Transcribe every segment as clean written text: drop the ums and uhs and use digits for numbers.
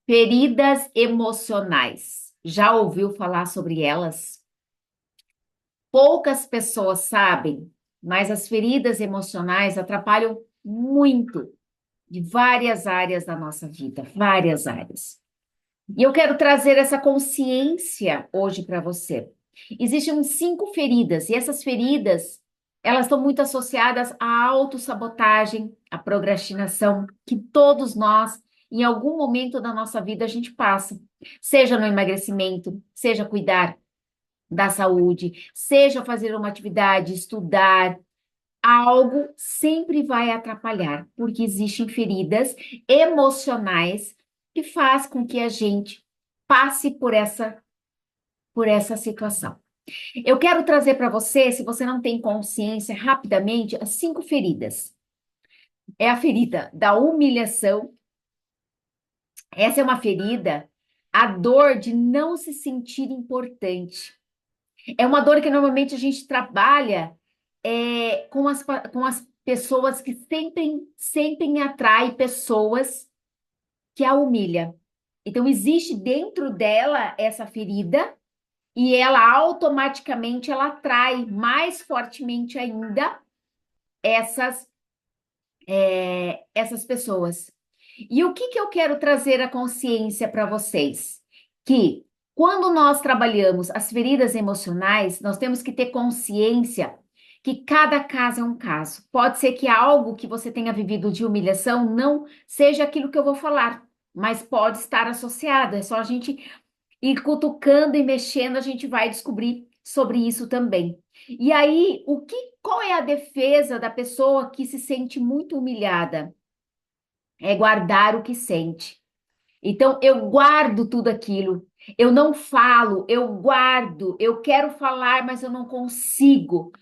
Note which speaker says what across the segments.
Speaker 1: Feridas emocionais. Já ouviu falar sobre elas? Poucas pessoas sabem, mas as feridas emocionais atrapalham muito de várias áreas da nossa vida, várias áreas. E eu quero trazer essa consciência hoje para você. Existem 5 feridas, e essas feridas, elas estão muito associadas à autossabotagem, à procrastinação, que todos nós, em algum momento da nossa vida, a gente passa. Seja no emagrecimento, seja cuidar da saúde, seja fazer uma atividade, estudar, algo sempre vai atrapalhar, porque existem feridas emocionais que faz com que a gente passe por essa situação. Eu quero trazer para você, se você não tem consciência, rapidamente, as 5 feridas. É a ferida da humilhação. Essa é uma ferida, a dor de não se sentir importante. É uma dor que normalmente a gente trabalha com as pessoas que sempre atrai pessoas que a humilha. Então, existe dentro dela essa ferida e ela automaticamente ela atrai mais fortemente ainda essas, essas pessoas. E o que que eu quero trazer a consciência para vocês? Que quando nós trabalhamos as feridas emocionais, nós temos que ter consciência que cada caso é um caso. Pode ser que algo que você tenha vivido de humilhação não seja aquilo que eu vou falar, mas pode estar associado. É só a gente ir cutucando e mexendo, a gente vai descobrir sobre isso também. E aí, qual é a defesa da pessoa que se sente muito humilhada? É guardar o que sente. Então, eu guardo tudo aquilo. Eu não falo, eu guardo. Eu quero falar, mas eu não consigo.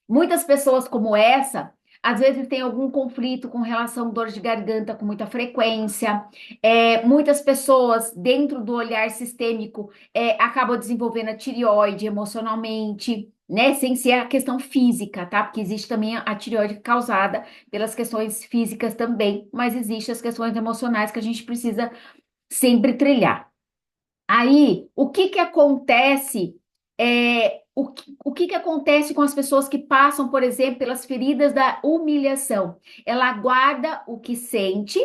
Speaker 1: Muitas pessoas como essa, às vezes têm algum conflito com relação à dor de garganta com muita frequência. Muitas pessoas, dentro do olhar sistêmico, acabam desenvolvendo a tireoide emocionalmente, né? Sem ser a questão física, tá? Porque existe também a tireoide causada pelas questões físicas também, mas existem as questões emocionais que a gente precisa sempre trilhar. Aí, o que que acontece? O que que acontece com as pessoas que passam, por exemplo, pelas feridas da humilhação? Ela guarda o que sente,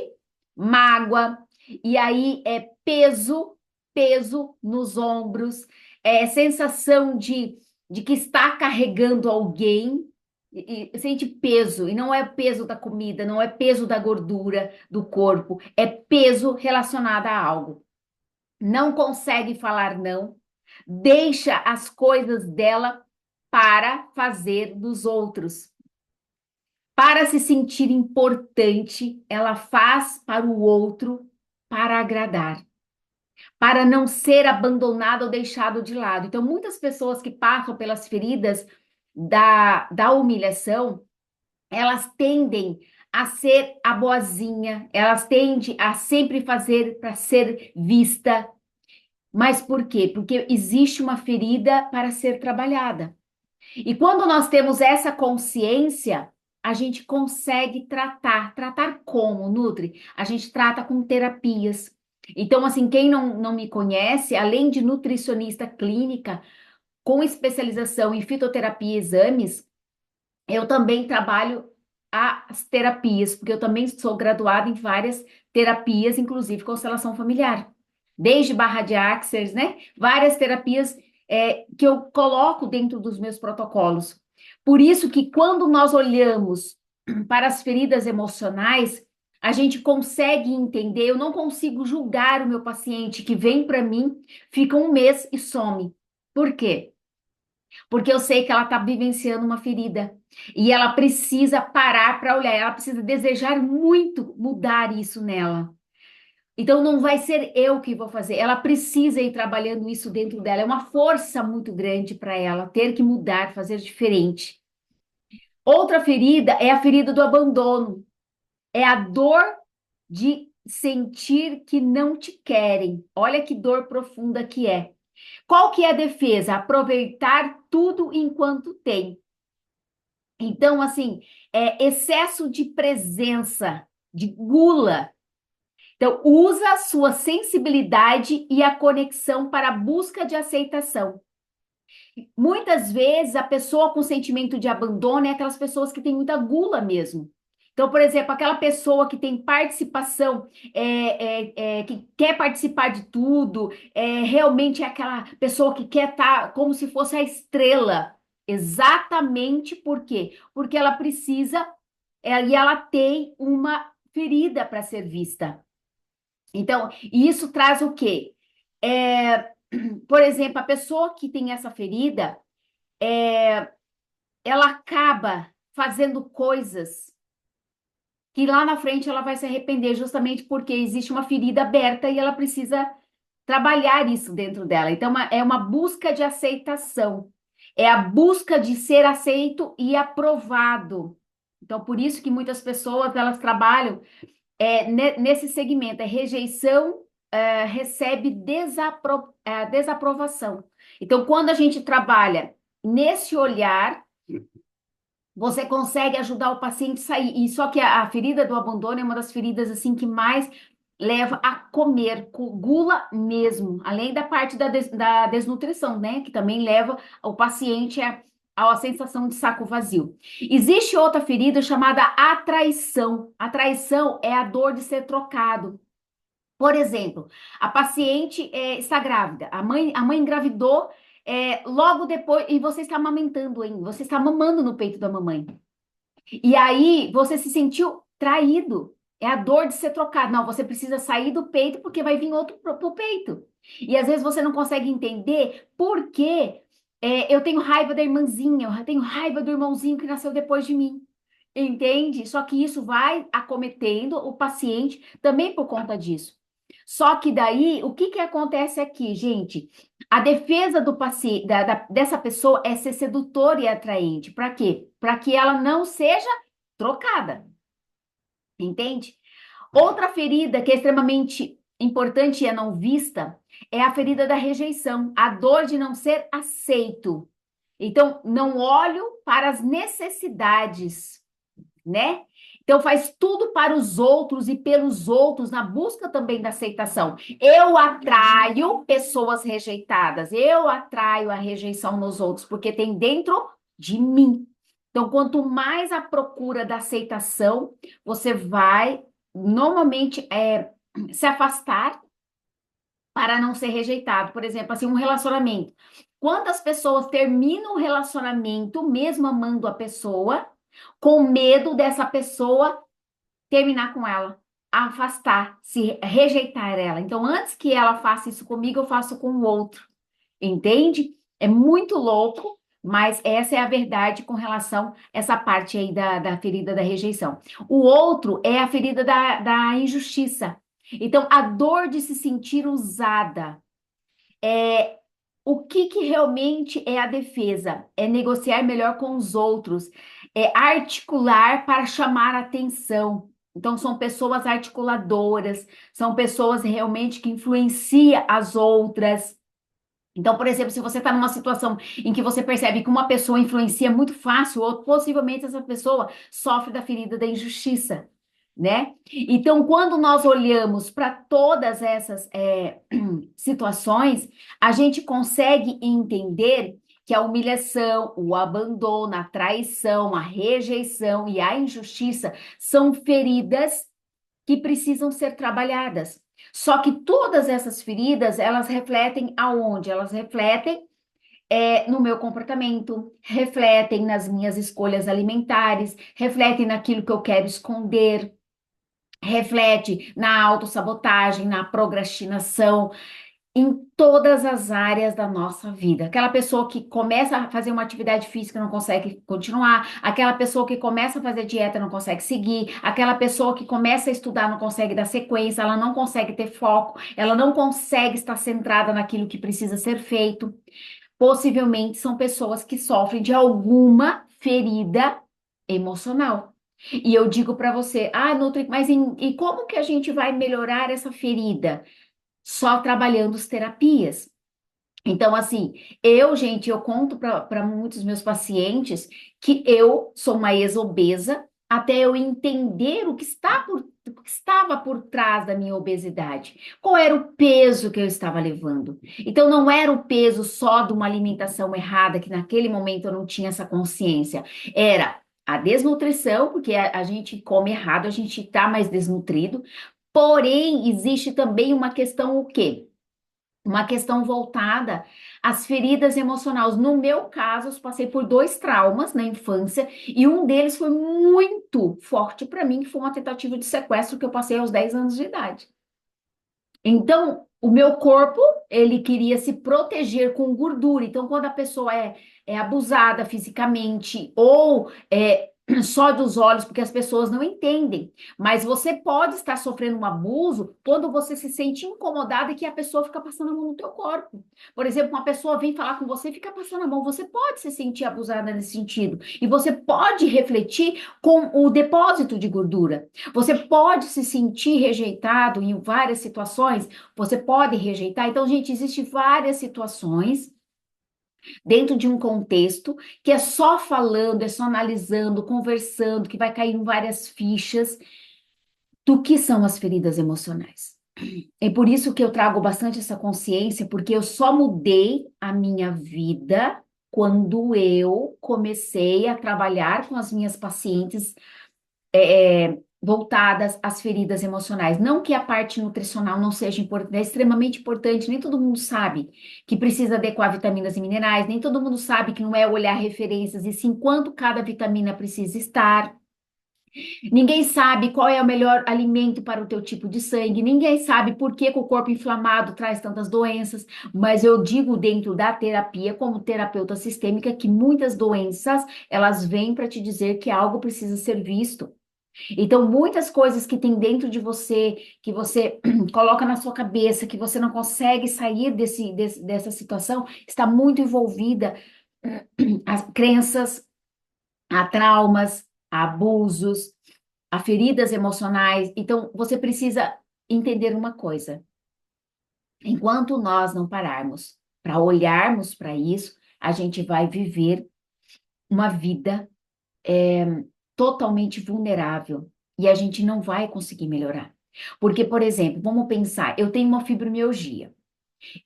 Speaker 1: mágoa, e aí é peso nos ombros, sensação de que está carregando alguém, e sente peso, e não é peso da comida, não é peso da gordura do corpo, é peso relacionado a algo. Não consegue falar não, deixa as coisas dela para fazer dos outros. Para se sentir importante, ela faz para o outro para agradar, para não ser abandonado ou deixado de lado. Então, muitas pessoas que passam pelas feridas da humilhação, elas tendem a ser a boazinha, elas tendem a sempre fazer para ser vista. Mas por quê? Porque existe uma ferida para ser trabalhada. E quando nós temos essa consciência, a gente consegue tratar. Tratar como, Nutri? A gente trata com terapias. Então, assim, quem não me conhece, além de nutricionista clínica, com especialização em fitoterapia e exames, eu também trabalho as terapias, porque eu também sou graduada em várias terapias, inclusive constelação familiar. Desde barra de axers, né? Várias terapias que eu coloco dentro dos meus protocolos. Por isso que quando nós olhamos para as feridas emocionais, a gente consegue entender, eu não consigo julgar o meu paciente que vem para mim, fica um mês e some. Por quê? Porque eu sei que ela está vivenciando uma ferida e ela precisa parar para olhar, ela precisa desejar muito mudar isso nela. Então não vai ser eu que vou fazer, ela precisa ir trabalhando isso dentro dela. É uma força muito grande para ela ter que mudar, fazer diferente. Outra ferida é a ferida do abandono, é a dor de sentir que não te querem. Olha que dor profunda que é. Qual que é a defesa? Aproveitar tudo enquanto tem. Então, assim, excesso de presença, de gula. Então, usa a sua sensibilidade e a conexão para a busca de aceitação. Muitas vezes, a pessoa com sentimento de abandono é aquelas pessoas que têm muita gula mesmo. Então, por exemplo, aquela pessoa que tem participação, que quer participar de tudo, realmente é aquela pessoa que quer estar como se fosse a estrela. Exatamente por quê? Porque ela precisa, e ela tem uma ferida para ser vista. Então, e isso traz o quê? É, por exemplo, a pessoa que tem essa ferida, ela acaba fazendo coisas que lá na frente ela vai se arrepender, justamente porque existe uma ferida aberta e ela precisa trabalhar isso dentro dela. Então, é uma busca de aceitação, é a busca de ser aceito e aprovado. Então, por isso que muitas pessoas elas trabalham nesse segmento, é rejeição, recebe desaprovação. Então, quando a gente trabalha nesse olhar, você consegue ajudar o paciente a sair. E só que a ferida do abandono é uma das feridas assim que mais leva a comer, gula mesmo, além da parte da desnutrição, né? Que também leva o paciente a sensação de saco vazio. Existe outra ferida chamada atraição. A traição é a dor de ser trocado. Por exemplo, a paciente está grávida, a mãe engravidou, logo depois, e você está amamentando ainda, você está mamando no peito da mamãe. E aí você se sentiu traído. É a dor de ser trocado. Não, você precisa sair do peito porque vai vir outro pro peito. E às vezes você não consegue entender por que eu tenho raiva da irmãzinha, eu tenho raiva do irmãozinho que nasceu depois de mim. Entende? Só que isso vai acometendo o paciente também por conta disso. Só que daí, o que que acontece aqui, gente? A defesa do paciente, dessa pessoa é ser sedutora e atraente. Para quê? Para que ela não seja trocada. Entende? Outra ferida que é extremamente importante e é não vista é a ferida da rejeição, a dor de não ser aceito. Então, não olho para as necessidades, né? Então faz tudo para os outros e pelos outros, na busca também da aceitação. Eu atraio pessoas rejeitadas, eu atraio a rejeição nos outros, porque tem dentro de mim. Então, quanto mais a procura da aceitação, você vai normalmente se afastar para não ser rejeitado. Por exemplo, assim, um relacionamento. Quantas pessoas terminam o relacionamento, mesmo amando a pessoa, com medo dessa pessoa terminar com ela, afastar, se rejeitar ela. Então, antes que ela faça isso comigo, eu faço com o outro. Entende? É muito louco, mas essa é a verdade com relação a essa parte aí da ferida da rejeição. O outro é a ferida da injustiça. Então, a dor de se sentir usada. O que realmente é a defesa? É negociar melhor com os outros, é articular para chamar atenção. Então, são pessoas articuladoras, são pessoas realmente que influenciam as outras. Então, por exemplo, se você está numa situação em que você percebe que uma pessoa influencia muito fácil, ou possivelmente essa pessoa sofre da ferida da injustiça, né? Então, quando nós olhamos para todas essas situações, a gente consegue entender que a humilhação, o abandono, a traição, a rejeição e a injustiça são feridas que precisam ser trabalhadas. Só que todas essas feridas, elas refletem aonde? Elas refletem no meu comportamento, refletem nas minhas escolhas alimentares, refletem naquilo que eu quero esconder, reflete na autossabotagem, na procrastinação, em todas as áreas da nossa vida. Aquela pessoa que começa a fazer uma atividade física e não consegue continuar, aquela pessoa que começa a fazer dieta e não consegue seguir, aquela pessoa que começa a estudar não consegue dar sequência, ela não consegue ter foco, ela não consegue estar centrada naquilo que precisa ser feito. Possivelmente são pessoas que sofrem de alguma ferida emocional. E eu digo para você, Nutri, mas e como que a gente vai melhorar essa ferida? Só trabalhando as terapias. Então, assim, gente, eu conto para muitos meus pacientes que eu sou uma ex-obesa até eu entender o que estava por trás da minha obesidade. Qual era o peso que eu estava levando? Então, não era o peso só de uma alimentação errada, que naquele momento eu não tinha essa consciência. Era a desnutrição, porque a gente come errado, a gente está mais desnutrido. Porém, existe também uma questão o quê? Uma questão voltada às feridas emocionais. No meu caso, eu passei por dois traumas na infância e um deles foi muito forte para mim, que foi uma tentativa de sequestro que eu passei aos 10 anos de idade. Então, o meu corpo, ele queria se proteger com gordura. Então, quando a pessoa é abusada fisicamente ou só dos olhos, porque as pessoas não entendem. Mas você pode estar sofrendo um abuso quando você se sente incomodada e que a pessoa fica passando a mão no teu corpo. Por exemplo, uma pessoa vem falar com você e fica passando a mão. Você pode se sentir abusada nesse sentido. E você pode refletir com o depósito de gordura. Você pode se sentir rejeitado em várias situações, você pode rejeitar. Então, gente, existem várias situações dentro de um contexto que é só falando, é só analisando, conversando, que vai cair em várias fichas do que são as feridas emocionais. É por isso que eu trago bastante essa consciência, porque eu só mudei a minha vida quando eu comecei a trabalhar com as minhas pacientes voltadas às feridas emocionais. Não que a parte nutricional não seja importante, é extremamente importante. Nem todo mundo sabe que precisa adequar vitaminas e minerais, nem todo mundo sabe que não é olhar referências, e sim quanto cada vitamina precisa estar. Ninguém sabe qual é o melhor alimento para o teu tipo de sangue, ninguém sabe por que que o corpo inflamado traz tantas doenças, mas eu digo dentro da terapia, como terapeuta sistêmica, que muitas doenças, elas vêm para te dizer que algo precisa ser visto. Então, muitas coisas que tem dentro de você, que você coloca na sua cabeça, que você não consegue sair dessa situação, está muito envolvida a crenças, a traumas, a abusos, a feridas emocionais. Então, você precisa entender uma coisa: enquanto nós não pararmos para olharmos para isso, a gente vai viver uma vida totalmente vulnerável e a gente não vai conseguir melhorar. Porque, por exemplo, vamos pensar, eu tenho uma fibromialgia.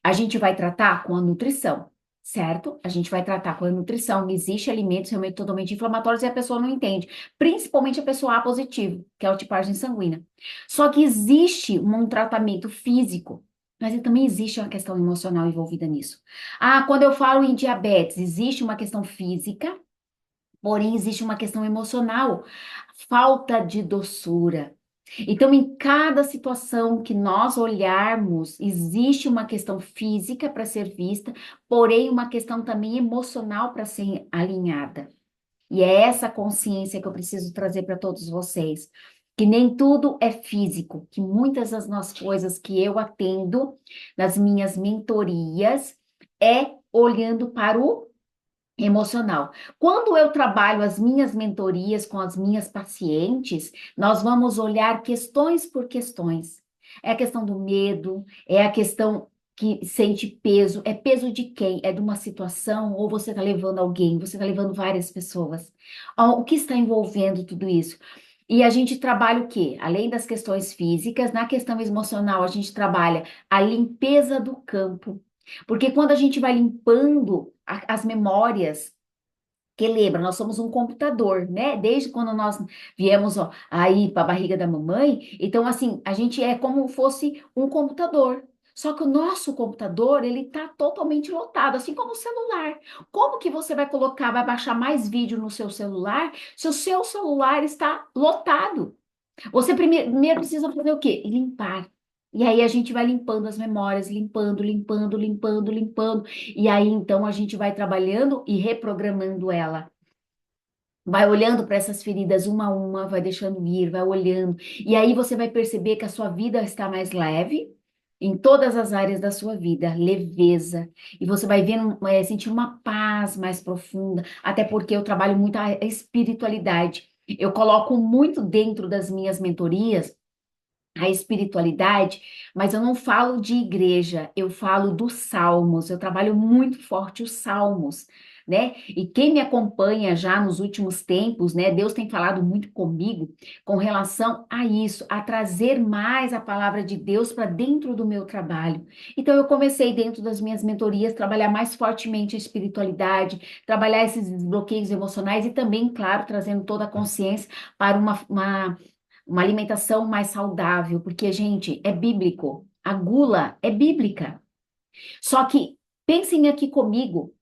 Speaker 1: A gente vai tratar com a nutrição, certo? A gente vai tratar com a nutrição. Existem alimentos realmente totalmente inflamatórios e a pessoa não entende. Principalmente a pessoa A positivo, que é a tipagem sanguínea. Só que existe um tratamento físico, mas também existe uma questão emocional envolvida nisso. Ah, quando eu falo em diabetes, existe uma questão física, porém, existe uma questão emocional, falta de doçura. Então, em cada situação que nós olharmos, existe uma questão física para ser vista, porém, uma questão também emocional para ser alinhada. E é essa consciência que eu preciso trazer para todos vocês. Que nem tudo é físico, que muitas das nossas coisas que eu atendo nas minhas mentorias é olhando para o emocional. Quando eu trabalho as minhas mentorias com as minhas pacientes, nós vamos olhar questões por questões. É a questão do medo, é a questão que sente peso. É peso de quem? É de uma situação ou você está levando alguém? Você está levando várias pessoas? O que está envolvendo tudo isso? E a gente trabalha o quê? Além das questões físicas, na questão emocional, a gente trabalha a limpeza do campo. Porque quando a gente vai limpando as memórias, que lembra, nós somos um computador, né? Desde quando nós viemos ó, aí para a barriga da mamãe, então assim, a gente é como fosse um computador. Só que o nosso computador, ele está totalmente lotado, assim como o celular. Como que você vai colocar, vai baixar mais vídeo no seu celular, se o seu celular está lotado? Você primeiro precisa fazer o quê? Limpar. E aí a gente vai limpando as memórias, limpando, limpando, limpando, limpando. E aí então a gente vai trabalhando e reprogramando ela. Vai olhando para essas feridas uma a uma, vai deixando ir, vai olhando. E aí você vai perceber que a sua vida está mais leve em todas as áreas da sua vida, leveza. E você vai vendo, sentir uma paz mais profunda, até porque eu trabalho muito a espiritualidade. Eu coloco muito dentro das minhas mentorias a espiritualidade, mas eu não falo de igreja, eu falo dos salmos. Eu trabalho muito forte os salmos né? E quem me acompanha já nos últimos tempos, né? Deus tem falado muito comigo com relação a isso, a trazer mais a palavra de Deus para dentro do meu trabalho. Então, eu comecei dentro das minhas mentorias trabalhar mais fortemente a espiritualidade, trabalhar esses desbloqueios emocionais e também, claro, trazendo toda a consciência para uma alimentação mais saudável, porque, gente, é bíblico. A gula é bíblica. Só que pensem aqui comigo,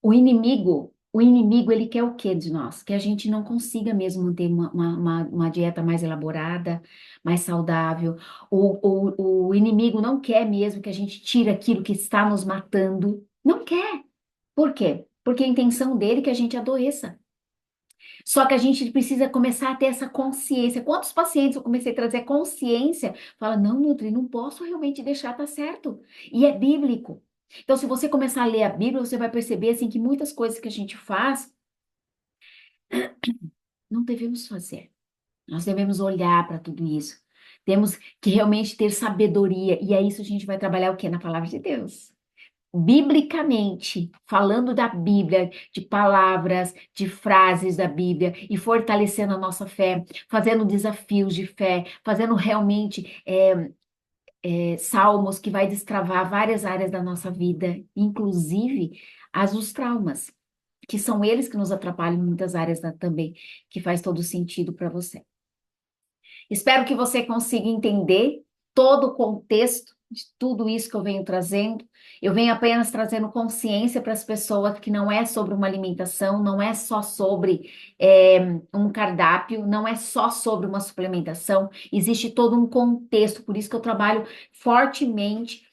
Speaker 1: o inimigo, ele quer o quê de nós? Que a gente não consiga mesmo manter uma dieta mais elaborada, mais saudável. O inimigo não quer mesmo que a gente tire aquilo que está nos matando. Não quer. Por quê? Porque a intenção dele é que a gente adoeça. Só que a gente precisa começar a ter essa consciência. Quantos pacientes eu comecei a trazer consciência? Fala, não, Nutri, não posso realmente deixar, tá certo. E é bíblico. Então, se você começar a ler a Bíblia, você vai perceber assim que muitas coisas que a gente faz, não devemos fazer. Nós devemos olhar para tudo isso. Temos que realmente ter sabedoria. E é isso a gente vai trabalhar o quê? Na palavra de Deus. Biblicamente, falando da Bíblia, de palavras, de frases da Bíblia e fortalecendo a nossa fé, fazendo desafios de fé, fazendo realmente salmos que vai destravar várias áreas da nossa vida, inclusive os traumas, que são eles que nos atrapalham em muitas áreas também, que faz todo sentido para você. Espero que você consiga entender todo o contexto de tudo isso que eu venho trazendo. Eu venho apenas trazendo consciência para as pessoas que não é sobre uma alimentação, não é só sobre um cardápio, não é só sobre uma suplementação. Existe todo um contexto, por isso que eu trabalho fortemente,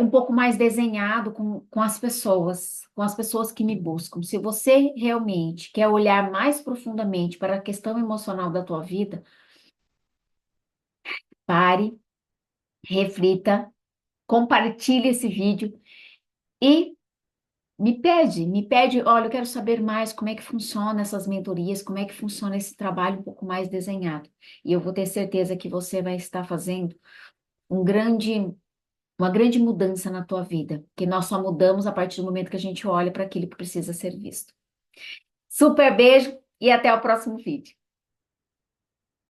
Speaker 1: um pouco mais desenhado com as pessoas que me buscam. Se você realmente quer olhar mais profundamente para a questão emocional da tua vida, pare, reflita, compartilhe esse vídeo e me pede, olha, eu quero saber mais como é que funciona essas mentorias, como é que funciona esse trabalho um pouco mais desenhado. E eu vou ter certeza que você vai estar fazendo um grande, uma grande mudança na tua vida, que nós só mudamos a partir do momento que a gente olha para aquilo que precisa ser visto. Super beijo e até o próximo vídeo.